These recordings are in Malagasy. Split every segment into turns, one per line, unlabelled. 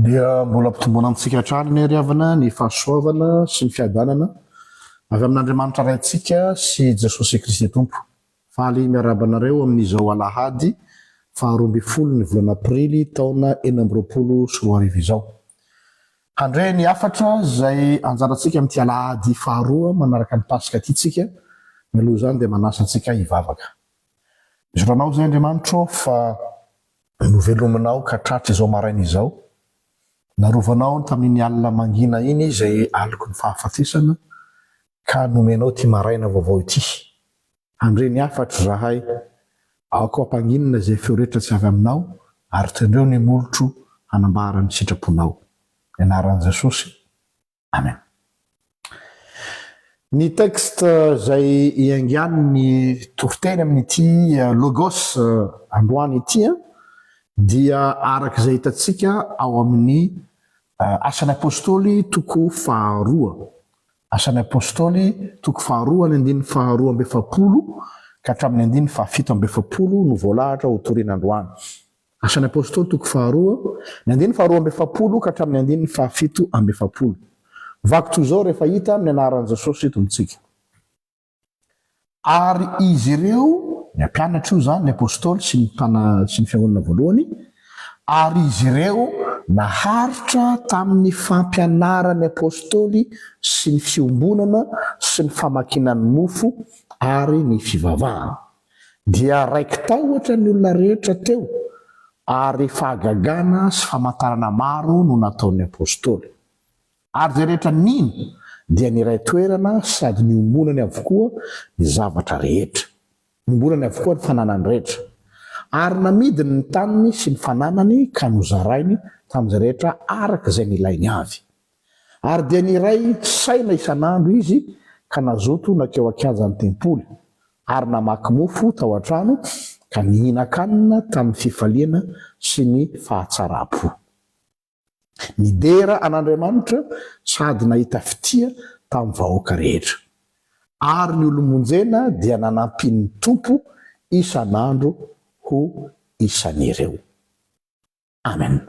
dia mbola mpitombona amintsika hatrany ny riavana ny fahasoavana sy ny fiadanana avy amin'Andriamanitra raintsika sy Jesosy Kristy Tompo. Faly miarabanareo amin'izao Alahady 12 ny volana Aprily taona 2024 izao. Handre ny afatra izay anjarantsika amin'ity Alahady 2 manaraka ny Pasika ity tsika, mialoha zany dia manasa antsika hivavaka. Zoranao zay Andriamanitra fa novelominao ka hatratra izao maraina izao. Narovanao tamin'ny alina mangina iny izay aliko ny fahafatesana ka nomenao ty maraina vaovao ity. Handre ny afatra zahay ako ampanginina izay feo rehetra tsy avy aminao ary tendreo ny molotro hanambara ny sitraponao. Ny anaran'i Jesosy. Amen. Ny texte izay iangiany ny toriteny amin'ity logos androany ity dia arak'izay hitantsika ao amin'ny Asan'ny Apostoly toko 2. Asan'ny Apostoly toko 2 ny 12 ka hatramin'ny 17 no voalahatra ho torin'androany. Asan'ny Apostoly toko 2 ny 12 ka hatramin'ny 17. Vaky toy izao rehefa hita amin'ny anaran'i Jesosy tompontsika. Ary izy ireo, ny ampianatra io zany ny Apostoly sy ny fiangonana voalohany, ary izy ireo naharitra tamin'ny fampianarany Apostoly sy ny fiombonana sy ny famakinany mofo ary ny fivavahana. Dia raiky tahotra ny olona rehetra teo ary fahagagana sy famantarana maro no nataon'ny Apostoly. Ary zay rehetra nino dia niray toerana sady niombonany avokoa ny zavatra rehetra. Niombonany avokoa ny fananany rehetra. Ary namidiny ny taniny sy ny fananany ka nozarainy tamin'izay rehetra araka izay nilainy avy. Ary dia niray saina isan'andro izy ka nazoto nakeo ankajany tempoly ary namaky mofo tao an-trano ka nihina-kanina tamin'ny fifaliana sy ny fahatsara-po. Nidera an'Andriamanitra sady nahita fitia tamin'ny vahoaka rehetra. Ary ny olomonjena dia nanampy ny tompo isan'andro ho isan'ireo. Amen.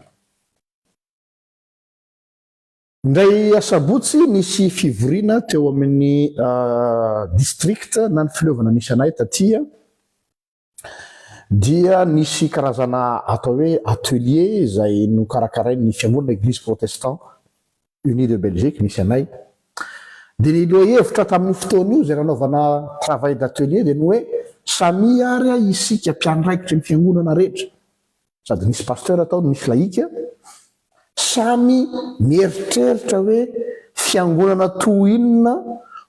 Ndray asabotsy nisy fivoriana teo amin'ny district na ny fileovana nisanay tatia dia nisy karazana atao hoe atelier izay nokarakarainy ny fiangonana Église Protestant Unie de Belgique nisy anay. Dia ny lohahevitra tamin'ny fotoana io izay nanaovana travail d'atelier dia ny hoe samy ary isika mpiandraikitra ny fiangonana rehetra, sady nisy pasteur atao nisy laika, samy mieritreritra hoe fiangonana toy inona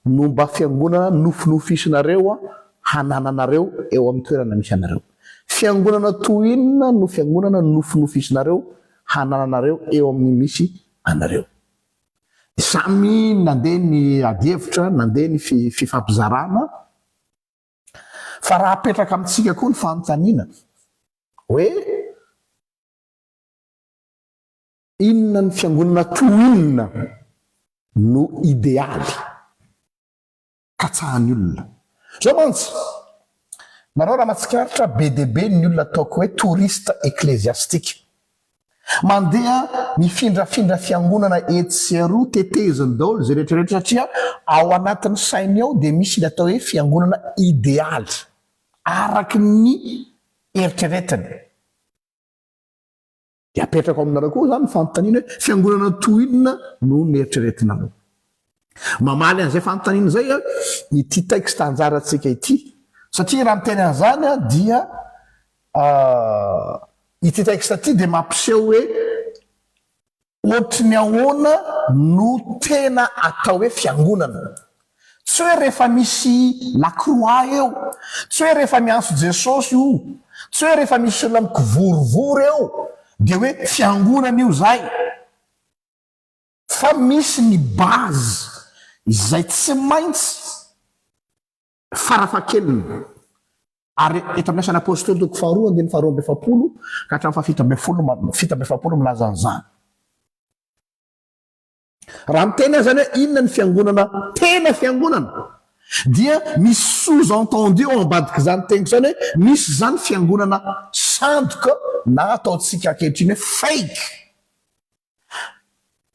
no mba fiangonana nofinofisinareo hanananareo eo amin'ny toerana misy anareo. Fiangonana toy inona no fiangonana nofinofisinareo hanananareo eo amin'ny misy anareo. Samy nandeha ny adihevitra, nandeha ny fifampizarana, fa raha apetraka amintsika koa ny fanontaniana hoe inona ny fiangonana toy inona no idealy katsahan'ny olona. Zao mantsy nareo raha mahatsikaritra be dia be ny olona ataoko hoe touriste ecclésiastique. Mandeha mifindrafindra fiangonana TSY teteziny daholo zay rehetrarehetra satria ao anatin'ny sainy ao dia misy ny atao hoe fiangonana idealy araky ny eritreretiny. Dia apetraka aminareo koa zany fanontaniana hoe fiangonana toy inona no nieritreretinareo. Mamaly an'izay fanontaniana zay ity texte anjarantsika ity, satria raha miteny an'izany dia ity texte ity dia mampiseho hoe ohatry ny ahoana no tena atao hoe fiangonana. Tsy hoe rehefa misy lakroa eo, tsy hoe rehefa miantso Jesosy io, tsy hoe rehefa misy olona mikivorovory eo dia hoe fiangonana io zay. Fa misy ny base izay tsy maintsy farafakeliny. Ary eto amin'ny Asan'ny Apostoly toko 2 ka hatramin'ny 17 milaza an'izany. Raha miteny zany hoe inona ny fiangonana tena fiangonana dia misy sous-entendu ao ambadiky zany teniko zany hoe misy zany fiangonana sandoka na ataontsika ankehitriny hoe fake.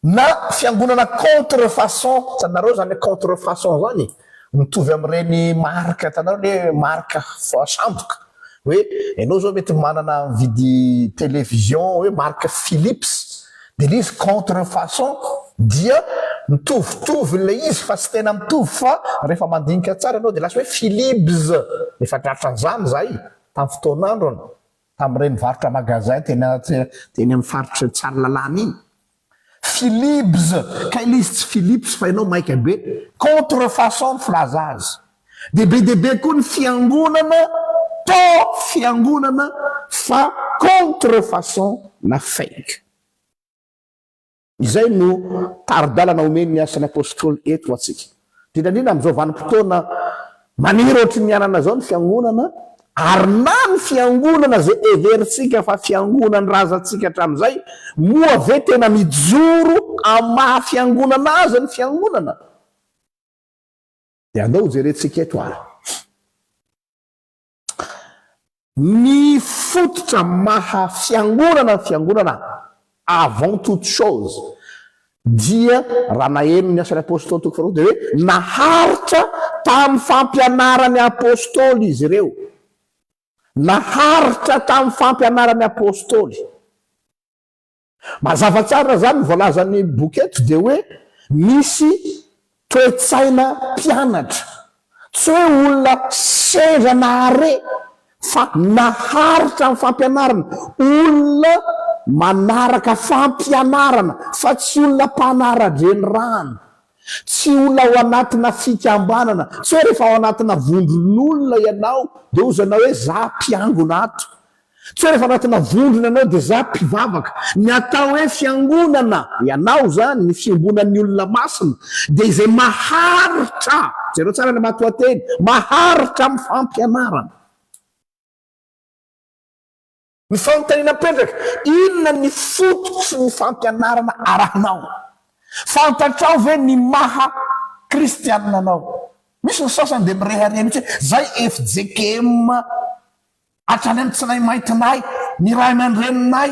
na fiangonana contrefaçon, tanareo zany contrefaçon zany mitovy am'ireny marka, tanareo le marka samboka hoe ianao zao mety manana mividy télévision hoe marka Philips de le izy contrefaçon dia mitovitovy le izy fa tsy tena mitovy fa rehefa mandinika tsara ianao de lasa hoe Philips efa tratran'izany zay tamin'ny fotoan'androny tamin'ireny varotra magazin teny amin'ny faritra Tsaralalàna iny Philips ka ile izy tsy Philips fa ianao maika be contrefaçon filaza azy de be koa ny fiangonana fiangonana fa contrefaçon na fake. Izay no taridalana omeny asan'ny apôstoly eto atsika. Dinandrina am'izao vanim-potoana maniry ohatry ny mianana zao ny fiangonana ary na ny fiangonana zay everitsika fa fiangonany razantsika hatramin'izay moa ve tena mijoro amin'ny mahafiangonana azy ny fiangonana de andao jerentsika eto ary ny fototra mahafiangonana ny fiangonana avant toute chose dia raha naheno ny asan'ny apôstoly toko faharoa de hoe naharitra tamin'ny fampianarany apôstoly izy ireo naharitra tamin'ny fampianarany apôstoly mazava tsara zany voalazany boky eto de hoe misy toe-tsaina mpianatra tsy hoe olona sendra nahare fa naharitra amin'ny fampianarana olona manaraka fampianarana fa tsy olona mpanara-dreny rano tsy olona ao anatina fikambanana tsy hoe rehefa ao anatina vondron'olona ianao de ozana hoe za mpiangona ato tsy hoe rehefa anatina vondrona ianao de za mpivavaka ny atao hoe fiangonana ianao zany ny fiambonan'ny olona masina de izay maharitra zereo tsara ny matoateny maharitra amin'ny fampianarana ny fanontaniana petraka inona ny fototry ny fampianarana arahanao fantatrao ve ny maha kristianina anao misy ny sasany de mirehareha mitsy hoe zay FJKM hatrany amin'ny tsy nay maitinay ny ray aman-dreninay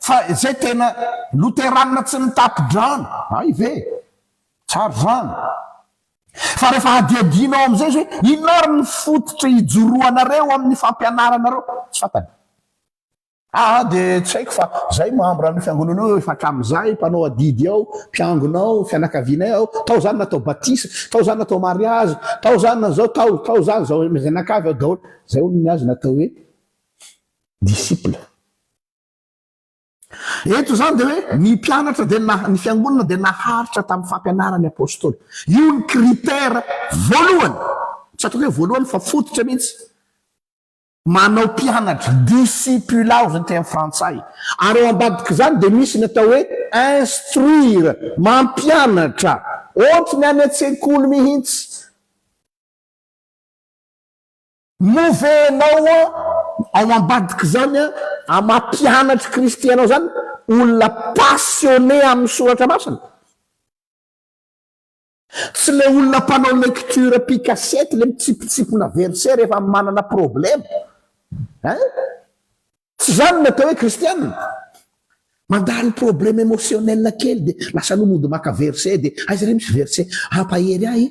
fa zay tena loteranina tsy mitapy-drano ay ve tsara zany fa rehefa hadiadinao am'izay izy hoe inona ary ny fototra hijoroanareo amin'ny fampianaranareo tsy fantany de tsy haiko fa zay membre amin'ny fiangonanao efa hatramin'izay mpanao adidy ao mpiangonao fianakavianay ao tao zany natao batisa tao zany natao mariazy tao zany na zao tao zany zao zanakavy ao daholo zay olo ny azy natao hoe disciple eto zany de hoe ny mpianatra de ny fiangonana de naharitra tamin'ny fampianarany apôstoly io ny critère voalohany tsy atao hoe voalohany fa fototra mihitsy manao mpianatra discipulao zany teny frantsay ary eo ambadiky zany de misy natao hoe instruire mampianatra ohatra ny any an-tsekoly mihitsy movenao ao ambadiky zany amampianatra kristianao zany olona passionné amin'ny soratra masina tsy le olona mpanao lecture picasety le mitsipitsipona verset rehefa manana problème tsy zany natao hoe kristianina mandany problème émotionnel kely de lasa no mody maka verset de aiza re misy verset ampahery ahy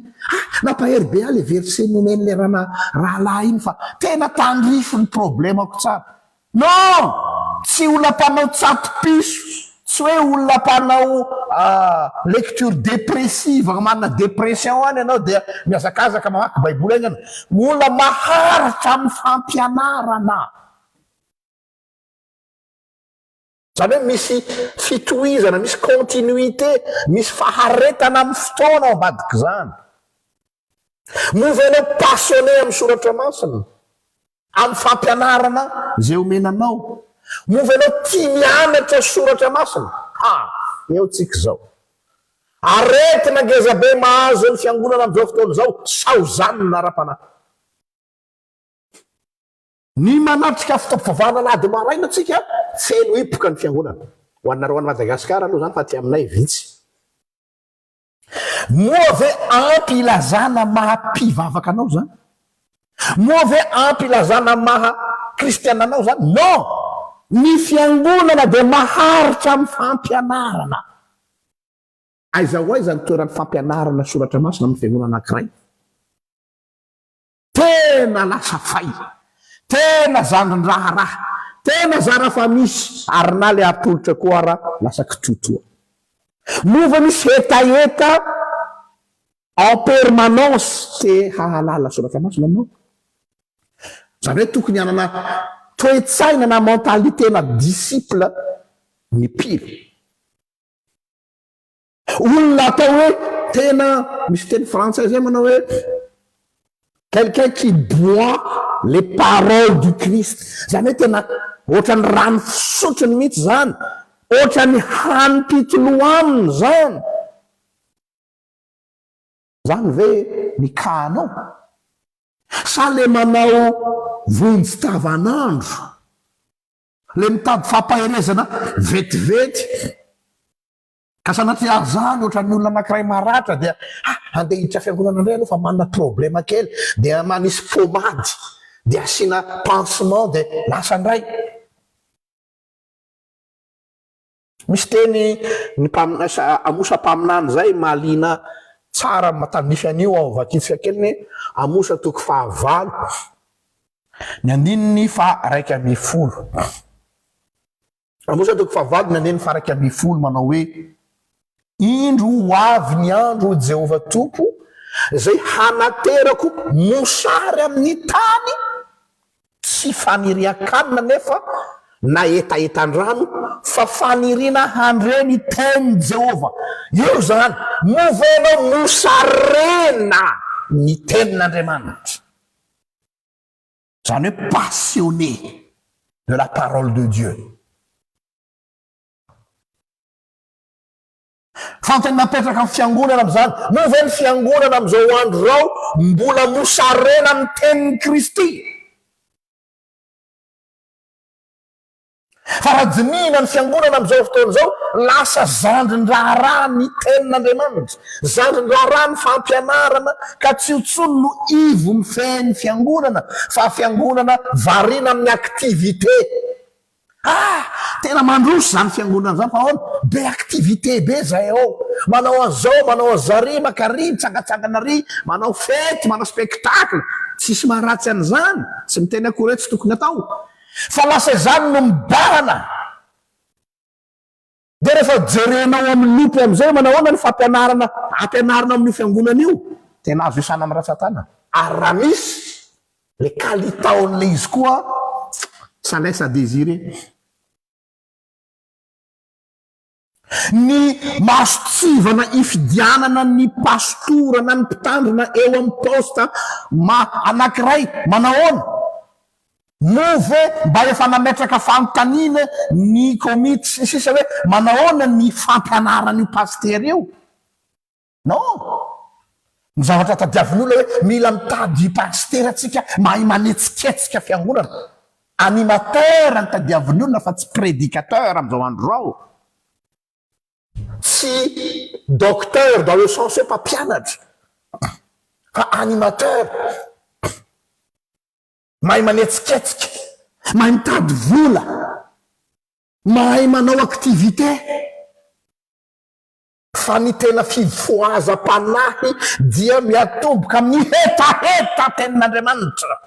nampahery be ahy le verset nomeny le rahalahy iny fa tena tandrifo ny problème ako tsara non tsy olona mpanao tsato-piso tsy hoe olona mpanao lecture dépressive manana dépression any ianao de miazakazaka mamaky baiboly any olona maharitra amin'ny fampianarana zany hoe misy fitohizana misy continuité misy faharetana amin'ny fotoana ao ambadiky zany movenao passionné amin'ny soratra masina amin'ny fampianarana zay omenanao movenao tia mianatra soratra masina eo tsika zao aretina ngezabe mahazo ny fiangonana am'izao fotoana zao sao zany ny nara-panahy ny manatrika fitopivavana lady maraina tsika feno ipoka ny fiangonana ho annareo any Madagasikara aloha zany fa ty aminay vitsy moa ve ampy ilazana maha mpivavaka anao zany moa ve ampy ilazana maha kristiana anao zany non ny fiangonana de maharitra amin'ny fampianarana aiza ho aiza ny toeran'ny fampianarana soratra masina amin'ny fiangonana anankiray. Tena lasa fay, tena zandrin-draharaha, tena zara fa misy ary na le atolotra koa ara lasa kitotoa. Mova misy etaeta en permanence te hahalala soratra masina aminao. Zany hoe tokony hanana toe-tsaina na mentalitena disciple ny pily. Olona atao hoe tena misy teny français zay manao hoe quelqu'un qui boit les paroles du Christ. Zany hoe tena ohatrany rano fisotrony mihitsy zany, ohatrany hany-pitolo aminy zany. Zany ve ny kanao? Sa le manao vonjy tavanandro, le mitady fampaherezana vetivety, ka sanaty azany ohatrany olona anankiray maratra dia andeha hiditra fiangonana indray aloha fa manana problema kely dia manisy pomady dia asiana pansement dia lasa indray. Misy teny ny amosa-paminany zay mahaliana tsara matanify an'io ao vakitsika kely amosa toko 9 ny andininy fa 1:10. Amosa toko 9 ny andininy fa 1:10 manao hoe indro ho avy ny andro ho Jehova Tompo zay hanaterako mosary amin'ny tany tsy fanirian-kanina nefa na etaetan-drano fa faniriana handreny teny Jehova. Io zany movenao mosarena ny tenin'Andriamanitra. Zany hoe passionné de la parole de Dieu. Fantany napetraka amin'ny fiangonana am'izany, move ny fiangonana am'izao andro rao mbola mosarena amin'ny tenin'i Kristy. Fa raha dinihina ny fiangonana am'izao fotoana izao lasa zandrin-draharaha ny tenin'Andriamanitra, zandrin-draharaha ny fampianarana ka tsy otsony no ivo mifehy fiangonana fa fiangonana variana amin'ny aktivité. Tena mandroso zany fiangonana zany fa ahoana be aktivité be zay ao, manao an'izao, manao an'zary, makary, mitsangatsangana ry, manao fety, manao spectacle. Tsisy maharatsy an'izany, tsy miteny akory tsy tokony atao. Fa lasa izany no mibahana. Dia rehefa jerenao amin'ny lopy am'izay manao ahoana ny fampianarana ampianarana amin'ny fiangonana io, tena azo isana amin'ny ratsan-tana. Ary raha misy le kalitaon'le izy koa ça laisse à désirer. Ny masotsivana ifidianana ny pastora na ny mpitandrina eo amin'ny posta anankiray manao ahoana? Move mba efa nametraka fanontaniana ny komity sy sisa hoe manao ahoana ny fampianarana io pastery io? Non. Ny zavatra tadiavin'olona hoe mila mitady pastery atsika mahay manetsiketsika fiangonana. Animateur ny tadiavin'olona fa tsy prédicateur am'izao andro rao. Tsy docteur dans le sens hoe mpampianatra fa animateur. Mahay manetsiketsika, mahay mitady vola, mahay manao aktivité. Fa ny tena fifoazam-panahy dia miatomboka amin'ny hetaheta tenin'Andriamanitra.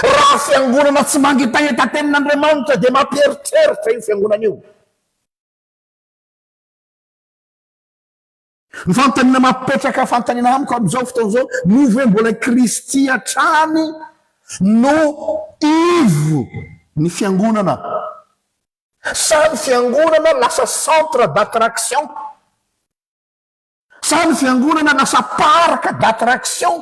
Raha fiangonana tsy mangitaheta tenin'Andriamanitra dia mampieritreritra io fiangonana io. Ny fanontaniana mampipetraka fanontaniana amiko amin'izao fotoana izao, move mbola Kristy hatrany no ivo ny fiangonana. Sa ny fiangonana lasa centre d'attraction, sa ny fiangonana lasa parc d'attraction,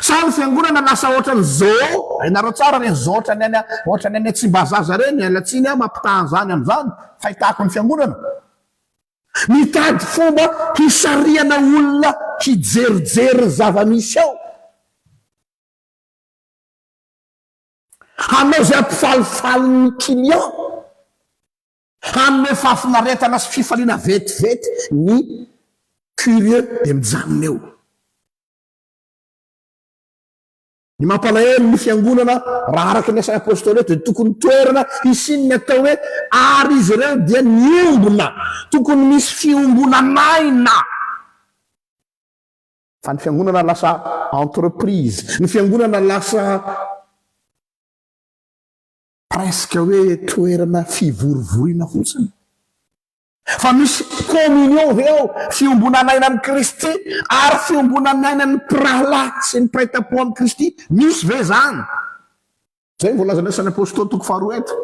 sa ny fiangonana lasa ohatrany zoo. Ianareo tsara reny zoo ohatrany any Tsimbazaza reny, alatsiny mampitahan zany am'izany fahitako ny fiangonana. Mitady fomba hisariana olona hijerijery zava-misy ao. Hanao zay ampifalifaly ny client. Hanome fafinaretana sy fifaliana vetivety ny curieux dia mijanona eo. ny mampalahelo ny fiangonana raha araky ny asany apôstôly eto dia tokony toerana isininy atao hoe ary izy ireo dia niombona, tokony misy fiombonanaina. Fa ny fiangonana lasa entreprise, ny fiangonana lasa presque hoe toerana fivorovoriana fotsiny. Fa misy communion ve ao, fiombonanaina amin'ny Kristy ary fiombonanaina ny pralahy sy ny prêt-à-pot amin'ny Kristy, misy ve zany? Zay ny voalazana san'ny apôstôly toko faharoa eto.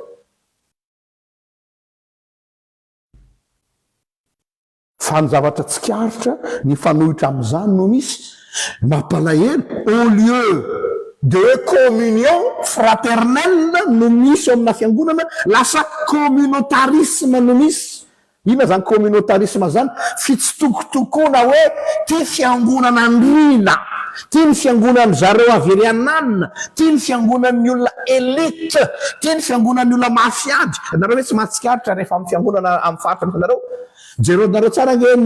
Fa ny zavatra tsikaritra ny fanohitra amin'izany no misy mampalahelo au lieu de communion fraternelle no misy amina fiangonana, lasa communautarisme no misy. Ina zany communautarisme zany? Fitsitokotokona hoe ty fiangonana andrina, ty ny fiangonany zareo averiananina, ty ny fiangonan'ny olona elite, ty ny fiangonan'ny olona mafiady. Nareo hoe tsy mahatsikaritra rehefa amin'ny fiangonana amin'ny faritra nareo jeronareo tsara nge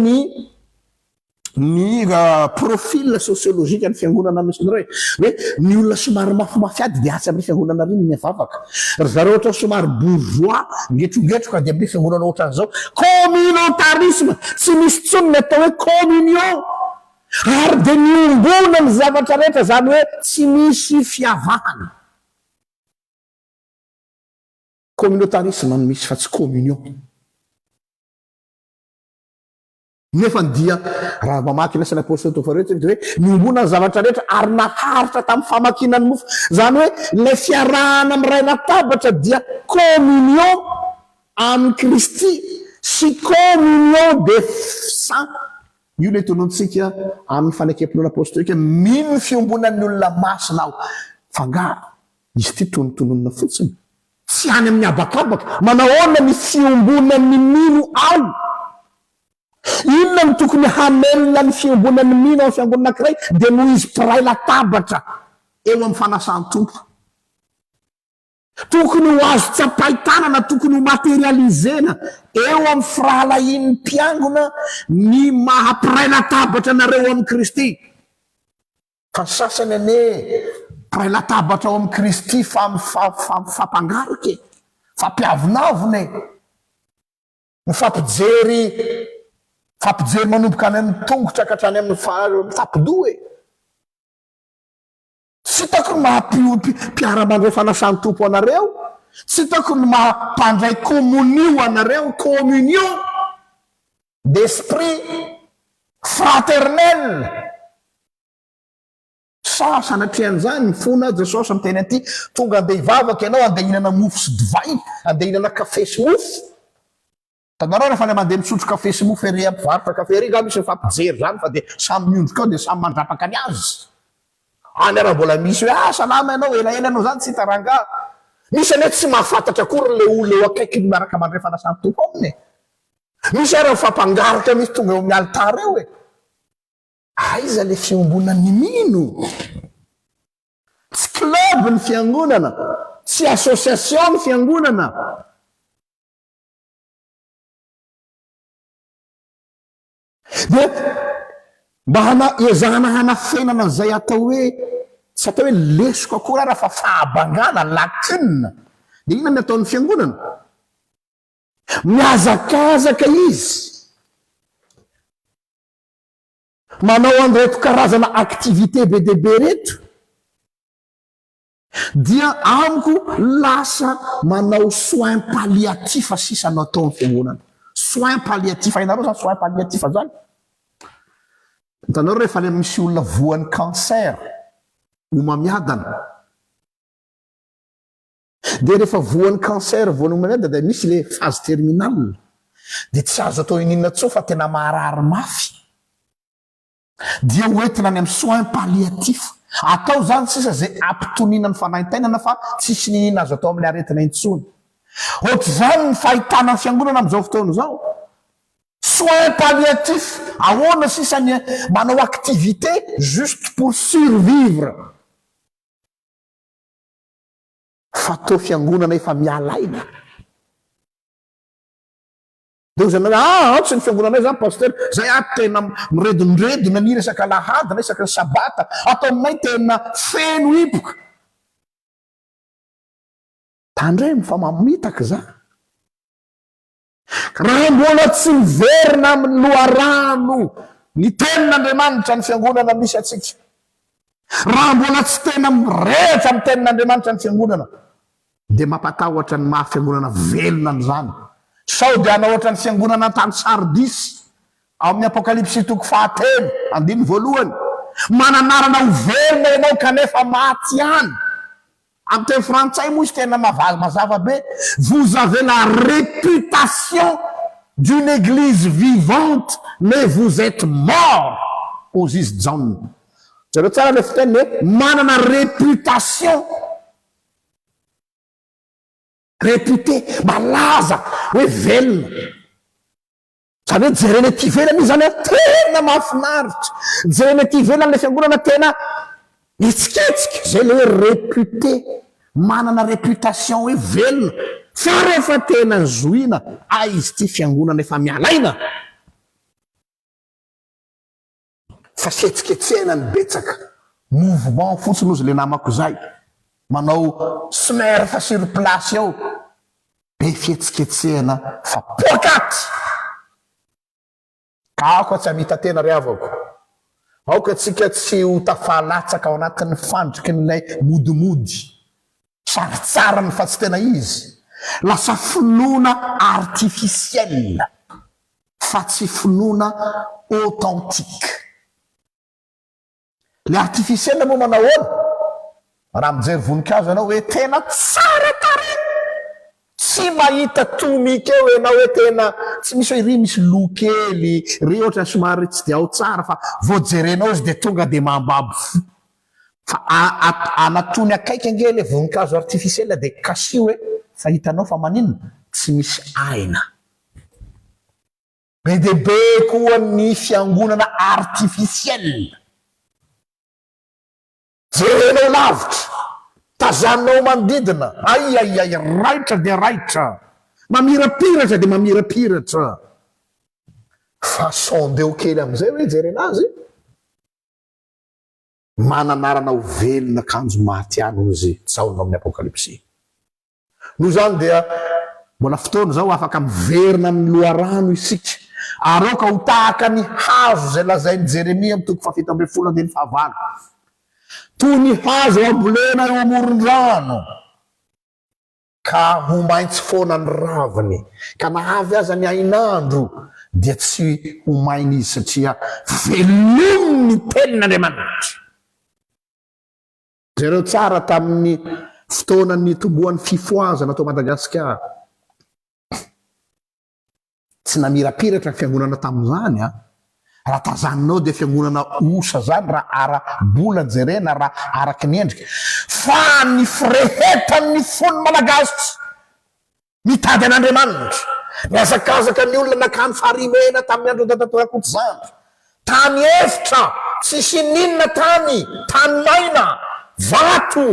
ny profil sociologika ny fiangonana misy nareo hoe ny olona somary mafiady dia atsy amin'ny fiangonana riny miavavaka, ry zareo ohatra somary bourgeois ngetrongetroka dia amin'ny fiangonana ohatran'izao. Communautarisme tsy misy tsony ny atao hoe communion ary dia niombona ny zavatra rehetra, zany hoe tsy misy fiavahana. Communautarisme no misy fa tsy communion. Nefa dia raha mamaky lasany apôstôly toko faharoa eto hoe niombona ny zavatra rehetra ary naharitra tamin'ny famakinany mofo, zany hoe le fiarahana amin'ny ray latabatra dia communion amin'ny Kristy sy communion des saints. Io le tonontsika amin'ny fanekempon'olona apôstôlika, mino ny fiombonan'ny olona masina aho. Fa nga izy ty tonotononina fotsiny, tsy any amin'ny abakabaka, manao ahoana ny fiombonan'ny mino ao? Inona ny tokony hamelona ny fiombonan'ny mino amin'ny fiangonana anankiray dia noho izy mpiray latabatra eo amin'ny fanasan-tompo. Tokony ho azo tsapaitanana, tokony ho materializena eo amin'ny firahalahin'ny mpiangona ny mahampiray latabatra nareo amin'ny Kristy. Fa sasany ane mpiray latabatra ao amin'ny Kristy fampangarike, fampiavonavone, mifampijery manomboka any amin'ny tongotra ka hatrany amin'ny tapidoe. Tsy hitako ny mahampiara-mandray fanasan'ny tompo anareo, tsy hitako ny mampandray communio anareo, communion d'esprit fraternel. Sasana atrehan'izany mifona Jesosy amin'ny teny aty, tonga andeha hivavaka ianao, andeha hinana mofo sy divay, andeha hinana kafe sy mofo. Tanareo rehefa mandeha misotro kafe sy mofo ery ampivarotra kafe ery, nga misy mifampijery zany fa dia samy miondrika ao dia samy mandrapaka ny azy. Any raha mbola misy hoe salama ianao, elaela ianao zany tsy hitaranga. Misy ane tsy mahafantatra akory le olona eo akaiky miaraka mandray fanasan'ny tompo aminy. Misy ara mifampangarika misy tonga eo amin'ny alitara eo e. Aiza le fiombonan'ny mino? Tsy club ny fiangonana, tsy association ny fiangonana. Dia mba ezahana hanafenana zay atao hoe, tsy atao hoe lesoko akory raha fa fahabangana, lacune. Dia inona ny ataon'ny fiangonana? Miazakazaka izy, manao an'ireto karazana activité be dia be reto, dia amiko lasa manao soin palliatif sisa no ataon'ny fiangonana. Soin palliatif, hainareo zany soin palliatif zany? Hitanareo rehefa le misy olona voan'ny cancer homamiadana, dia rehefa voan'ny cancer voan'ny homamiadana dia misy le phase terminale, dia tsy azo atao ininona tso fa tena maharary mafy, dia hoentina any amin'ny soin palliatif. Atao zany sisa zay ampitonina ny fanaintainana fa tsisy ninina azo atao amin'ny aretina intsony. Ohatr' zany ny fahitana ny fiangonana amin'izao fotoana izao. Soin palliatif, ahoana sisa ny manao activité juste pour survivre. Fa tao fiangonana efa mialaina. de zany tsy ny fiangonanay zany paster zay tena miredondredona ny resaka Alahady na resaka sabata atao aminay tena feno ipoka tandremo fa mamitaka za raha mbola tsy miverina amin'ny loharano ny tenin'Andriamanitra ny fiangonana misy atsika raha mbola tsy tena mirehitra amin'ny tenin'Andriamanitra ny fiangonana dia mampatahotra ny mahafiangonana velona n'izany sao dia ana ohatra ny fiangonana tany Sardis ao amin'ny Apokalipsy 10:1 mananarana ho velona ianao kanefa maty any amin'ny teny frantsay moa izy tena mazava be vous avez la réputation d'une église vivante mais vous êtes mort aux is John zareo tsara le fiteny hoe manana réputation réputé malaza hoe velona zany hoe jerena ty velana izy zany tena mahafinaritra jerena ty velana le fiangonana tena itsiketsika zay le hoe réputé manana réputation hoe velona fa rehefa tena zoina izy ty fiangonana efa mialaina fa fietsiketsena ny betsaka mouvement fotsiny ozy le namako zay manao smer fa sur place ao be fietsiketsena fa pokaty ka aoka tsy amita tena ry avako aoka tsika tsy ho tafalatsaka ao anatin'ny fandriky n'ilay modimody saritsarany fa tsy tena izy lasa finoana artificiel fa tsy finoana authentique le artificiel moa manao olo raha mijery voninkazo ianao hoe tena tsara tare tsy mahita tomika eo ianao hoe tena tsy misy hoe ry misy lokely ry ohatra somary tsy dia ao tsara fa voajerenao izy dia tonga dia mahambabo fo fa anatony akaiky ange le voninkazo artificiel dia kasio hoe fa hitanao fa maninona tsy misy aina be dia be koa ny fiangonana artificiel jerenao lavitra tazanao manodidina ai raitra dia raitra mamirapiratra dia mamirapiratra fa sondeo kely am'izay hoe jerena azy mananarana ho velona kanjo maty any ozy zaonao amin'ny apokalipsy noho zany dia mbola fotoana zao afaka miverina amin'ny loharano isika ary aoka ho tahaka ny hazo zay lazainy Jeremia amin'ny toko 7:15 toy ny hazo ambolena eo amoron-drano ka ho maitso foana ny raviny ka nahavy aza ny ainandro dia tsy ho mainy izy satria velominy tenin'Andriamanitra zareo tsara tamin'ny fotoanany tomboan'ny fifoazana atao Madagasikara tsy namirapiratra ny fiangonana tamin'izany raha tazaninao dia fiangonana osa zany raha ara-bola jerena raha araky ny endrika fa ny firehetan'ny fony malagasy mitady an'Andriamanitra miazakazaka ny olona nakany farimena tamin'ny andro datatorakoty zany tany efitra tsy sininna tany maina vato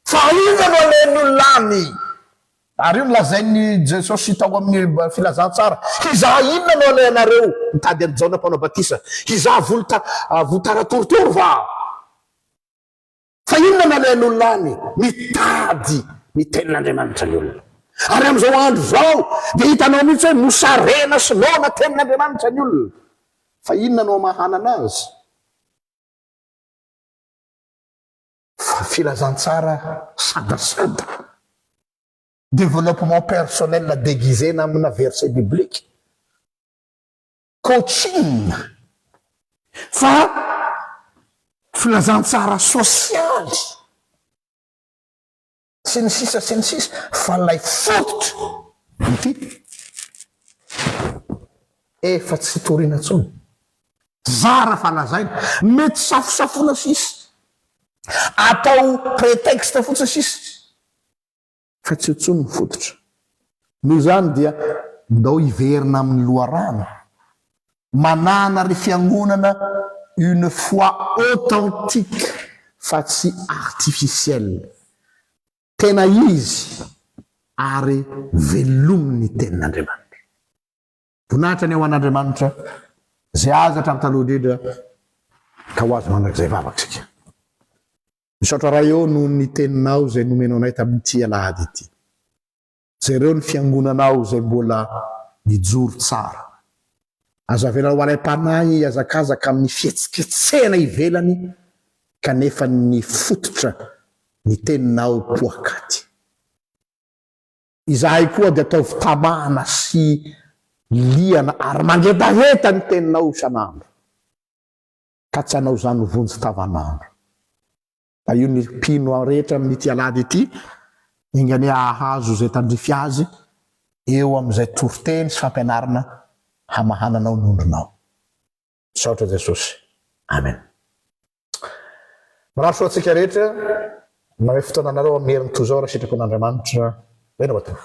fa inona no aleny olonany ary io nolazainy Jesosy tao amin'ny filazantsara hizaha inona no aleanareo mitady any Jaona mpanao batisa hizaha votaratorotoro va fa inona no aleny olonany mitady ny tenin'Andriamanitra ny olona ary am'izao andro zao dia hitanao mihitsy hoe mosarena sy nona tenin'Andriamanitra ny olona fa inona no mahana anazy fa filazantsara sadasada développement personnel déguisé amina verset biblique coaching fa filazantsara sosialy sy ny sisa fa lay fototra ity efa tsy toriana tsony zara falazaina mety safosafona sisa atao prétexte fotsiny sisa fa tsy otsony fototra noho zany dia ndao hiverina amin'ny loharano manana ry fiangonana une foi authentique fa tsy artificiel tena izy ary velominy tenin'Andriamanitra vonahitra ny ao an'Andriamanitra zay aza hatramin'ny taloha indrindra ka ho azy mandrakizay vavatsika. Misaotra raha eo no ny teninao zay nomenao anay tamin'ity alahady ity. Zay reo ny fiangonanao zay mbola mijoro tsara. Azavela ho alay mpanahy iazakazaka amin'ny fietsiketsena ivelany kanefa ny fototra ny teninao poakaty. Izahay koa dia ataovy tamana sy liana ary mangetaheta ny teninao isan'andro. Ka tsy hanao zany vonjy tavanandro. Da io ny pino rehetra amin'ity alahady ity, ingany ahazo zay tandrify azy eo amin'izay toriteny sy fampianarana hamahananao nondronao. Saotra Jesosy. Amen. Mararo soa antsika rehetra, manome fotoana anareo amin'ny herin'ny toy izao raha sitrako an'Andriamanitra. Bena bato.